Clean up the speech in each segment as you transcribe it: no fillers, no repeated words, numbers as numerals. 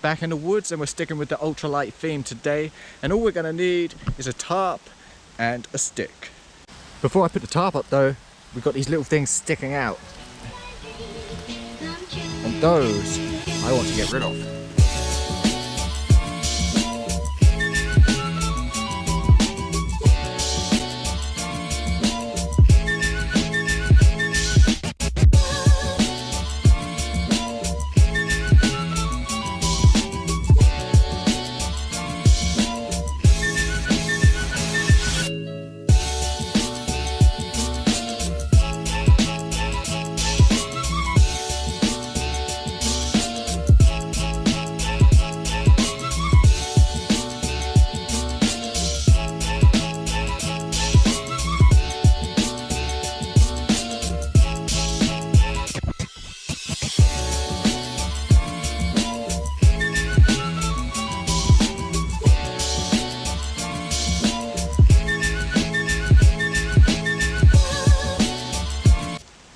back in the woods, and we're sticking with the ultralight theme today. And all we're going to need is a tarp and a stick. Before I put the tarp up though, we've got these little things sticking out. And those I want to get rid of.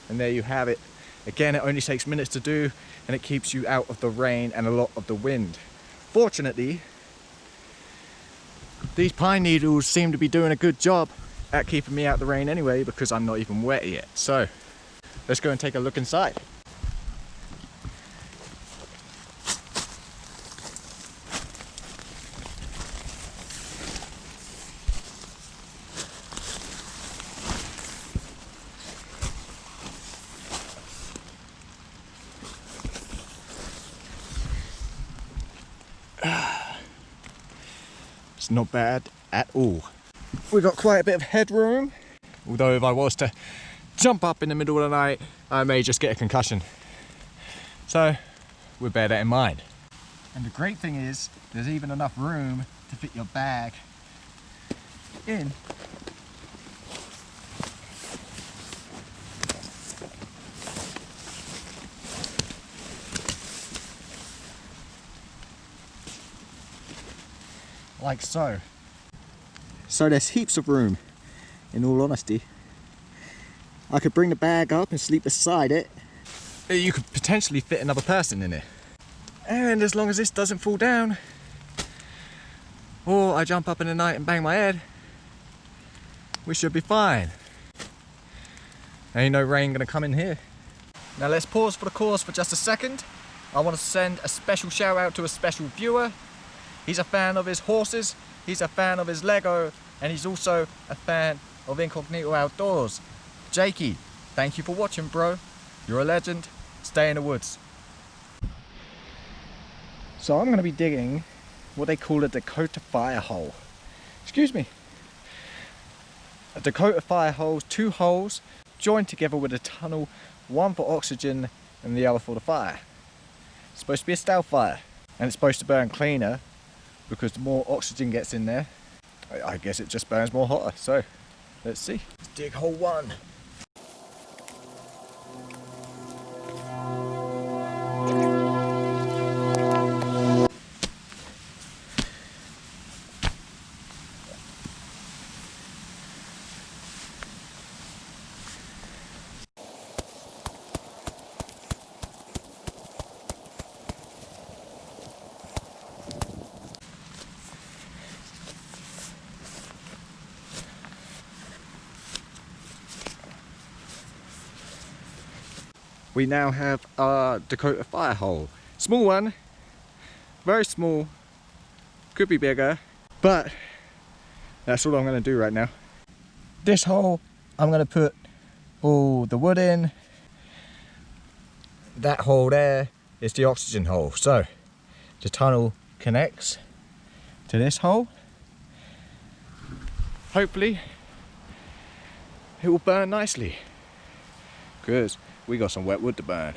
And there you have it. Again, it only takes minutes to do, and it keeps you out of the rain and a lot of the wind. Fortunately, these pine needles seem to be doing a good job at keeping me out of the rain anyway, because I'm not even wet yet. So let's go and take a look inside. It's not bad at all. We've got quite a bit of headroom, although if I was to jump up in the middle of the night, I may just get a concussion. So we'll bear that in mind. And the great thing is, there's even enough room to fit your bag in. Like so. So there's heaps of room, in all honesty. I could bring the bag up and sleep beside it. You could potentially fit another person in it. And as long as this doesn't fall down, or I jump up in the night and bang my head, we should be fine. Ain't no rain gonna come in here. Now let's pause for the cause for just a second. I want to send a special shout out to a special viewer. He's a fan of his horses, he's a fan of his Lego, and he's also a fan of Incognito Outdoors. Jakey, thank you for watching, bro. You're a legend. Stay in the woods. So I'm going to be digging what they call a Dakota fire hole. Excuse me. A Dakota fire hole is 2 holes joined together with a tunnel, one for oxygen and the other for the fire. It's supposed to be a stealth fire, and it's supposed to burn cleaner, because the more oxygen gets in there, I guess it just burns more hotter. So let's see. Let's dig hole 1. We now have our Dakota fire hole. Small one, very small, could be bigger, but that's all I'm going to do right now. This hole, I'm going to put all the wood in. That hole there is the oxygen hole. So the tunnel connects to this hole. Hopefully it will burn nicely, because we got some wet wood to burn.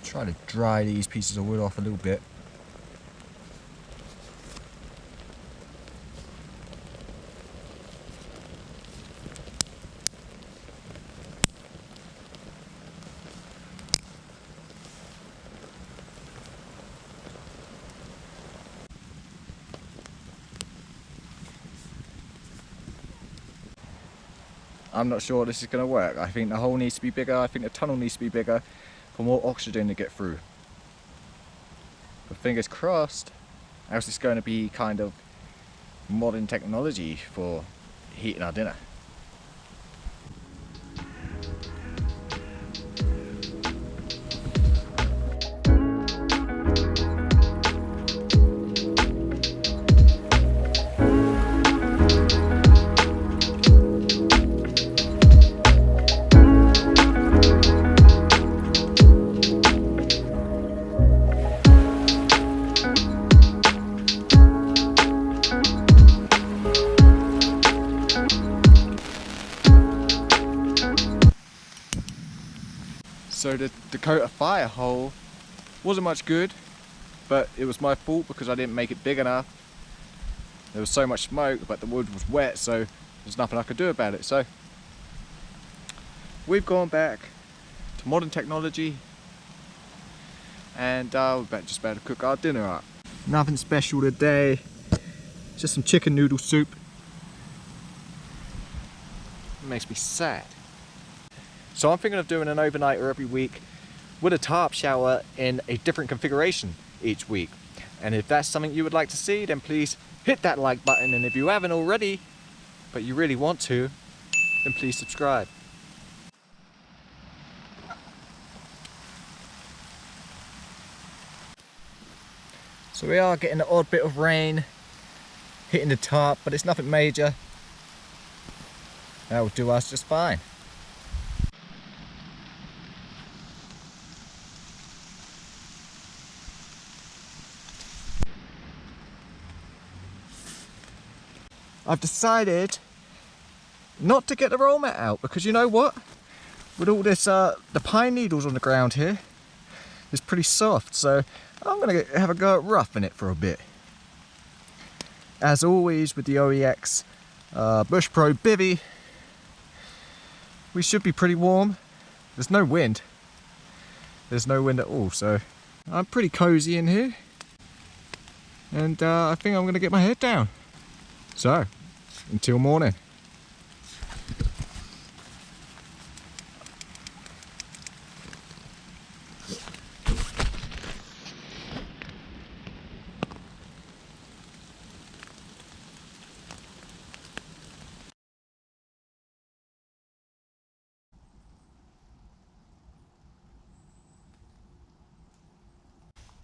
Try to dry these pieces of wood off a little bit. I'm not sure this is going to work. I think the hole needs to be bigger. I think the tunnel needs to be bigger for more oxygen to get through. But fingers crossed, else it's going to be kind of modern technology for heating our dinner. So the Dakota fire hole wasn't much good, but it was my fault because I didn't make it big enough. There was so much smoke, but the wood was wet, so there's nothing I could do about it. So we've gone back to modern technology, and we're just about to cook our dinner up. Nothing special today, just some chicken noodle soup. It makes me sad. So I'm thinking of doing an overnighter every week with a tarp shower in a different configuration each week. And if that's something you would like to see, then please hit that like button. And if you haven't already, but you really want to, then please subscribe. So we are getting an odd bit of rain hitting the tarp, but it's nothing major. That will do us just fine. I've decided not to get the roll mat out because you know what? With all this, the pine needles on the ground here, it's pretty soft, so I'm going to have a go at roughing it for a bit. As always with the OEX Bush Pro bivvy, we should be pretty warm. There's no wind. There's no wind at all, so I'm pretty cozy in here. And I think I'm going to get my head down. So, until morning.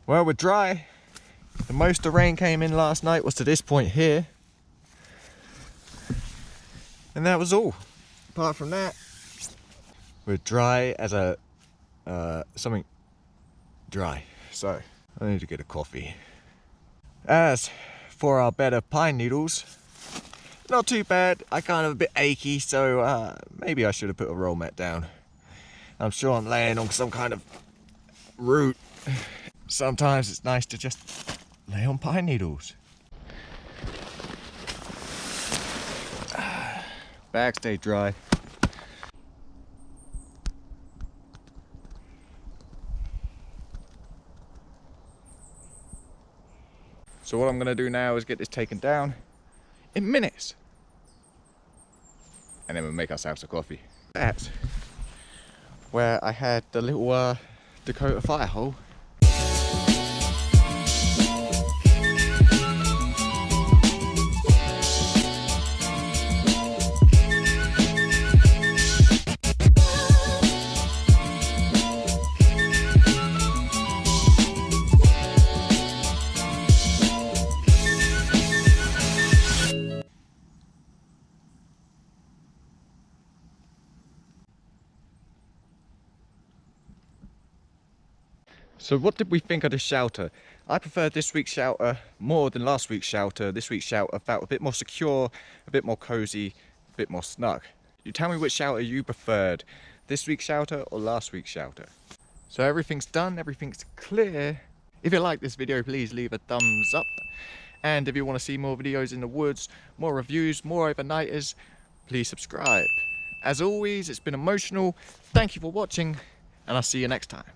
Well, we're dry. The most the rain came in last night was to this point here. And that was all. Apart from that, we're dry as a something dry. So I need to get a coffee. As for our bed of pine needles, not too bad. I kind of a bit achy, so maybe I should have put a roll mat down. I'm sure I'm laying on some kind of root. Sometimes it's nice to just lay on pine needles. Bag stay dry. So what I'm going to do now is get this taken down in minutes. And then we'll make ourselves a coffee. That's where I had the little Dakota fire hole. So what did we think of the shelter? I preferred this week's shelter more than last week's shelter. This week's shelter felt a bit more secure, a bit more cozy, a bit more snug. You tell me which shelter you preferred, this week's shelter or last week's shelter. So everything's done, everything's clear. If you like this video, please leave a thumbs up. And if you want to see more videos in the woods, more reviews, more overnighters, please subscribe. As always, it's been emotional. Thank you for watching, and I'll see you next time.